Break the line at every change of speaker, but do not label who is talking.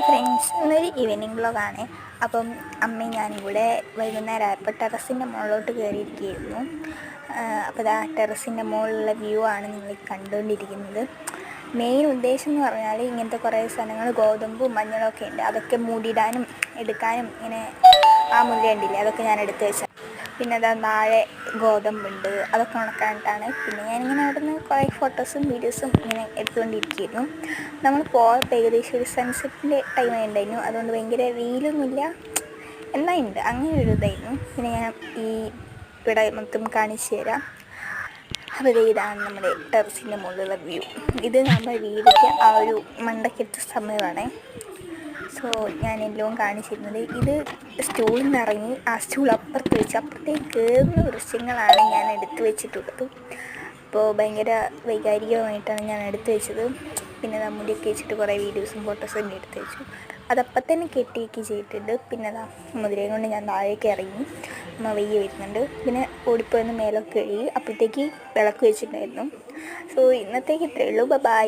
Hi friends, ഇന്നൊരു evening വ്ളോഗാണ്. അപ്പം അമ്മയും ഞാനും കൂടെ വൈകുന്നേരം ആയപ്പോൾ ടെറസിൻ്റെ മുകളിലോട്ട് കയറിയിരിക്കുകയായിരുന്നു. അപ്പോൾ ആ ടെറസിൻ്റെ മുകളിലുള്ള വ്യൂ ആണ് നിങ്ങൾ കണ്ടുകൊണ്ടിരിക്കുന്നത്. മെയിൻ ഉദ്ദേശം എന്ന് പറഞ്ഞാൽ ഇങ്ങനത്തെ കുറേ സാധനങ്ങൾ ഗോതമ്പും മഞ്ഞളൊക്കെ ഉണ്ട്, അതൊക്കെ മൂടിയിടാനും എടുക്കാനും ഇങ്ങനെ ആ മുല്ല ഉണ്ടില്ലേ അതൊക്കെ ഞാൻ എടുത്ത് വെച്ചത്. പിന്നെ അതാ താഴെ ഗോതമ്പുണ്ട്, അതൊക്കെ ഉണക്കാനായിട്ടാണ്. പിന്നെ ഞാനിങ്ങനെ അവിടെ നിന്ന് കുറേ ഫോട്ടോസും വീഡിയോസും ഇങ്ങനെ എടുത്തുകൊണ്ടിരിക്കുകയായിരുന്നു. നമ്മൾ പോയപ്പോൾ ഏകദേശം ഒരു സൺസെറ്റിൻ്റെ ടൈം ഉണ്ടായിരുന്നു, അതുകൊണ്ട് ഭയങ്കര വെയിലൊന്നുമില്ല എന്നാ ഉണ്ട്, അങ്ങനെ ഒരു ഇതായിരുന്നു. പിന്നെ ഞാൻ ഈ ഇവിടെ മൊത്തം കാണിച്ചു തരാം. അപ്പോൾ ഇതാണ് നമ്മുടെ ടെറസിൻ്റെ മുകളിലുള്ള വ്യൂ. ഇത് നമ്മുടെ വീടിൻ്റെ ആ ഒരു മണ്ടയ്ക്കെത്ത സമയമാണേ. സോ ഞാനെല്ലാം കാണിച്ചിരുന്നത് ഇത് സ്റ്റൂളിൽ നിന്ന് ഇറങ്ങി ആ സ്റ്റൂൾ അപ്പുറത്ത് വെച്ച് അപ്പുറത്തേക്ക് കയറുന്ന ദൃശ്യങ്ങളാണ് ഞാൻ എടുത്തു വെച്ചിട്ടുള്ളത്. അപ്പോൾ ഭയങ്കര വൈകാരികമായിട്ടാണ് ഞാൻ എടുത്തു വെച്ചത്. പിന്നെ മുടിയൊക്കെ വെച്ചിട്ട് കുറേ വീഡിയോസും ഫോട്ടോസും ഒക്കെ എടുത്തു വെച്ചു. അതപ്പം തന്നെ കെട്ടിയൊക്കെ ചെയ്തിട്ടുണ്ട്. പിന്നെ മുതിരയും കൊണ്ട് ഞാൻ താഴേക്ക് ഇറങ്ങി. അമ്മ വെയ്യ വരുന്നുണ്ട്. പിന്നെ ഓടിപ്പോയെന്ന് മേലൊക്കെ കഴുകി അപ്പോഴത്തേക്ക് വിളക്ക് വെച്ചിട്ടുണ്ടായിരുന്നു. സോ ഇന്നത്തേക്ക് ഇത്രയേ ഉള്ളൂ. ബൈ.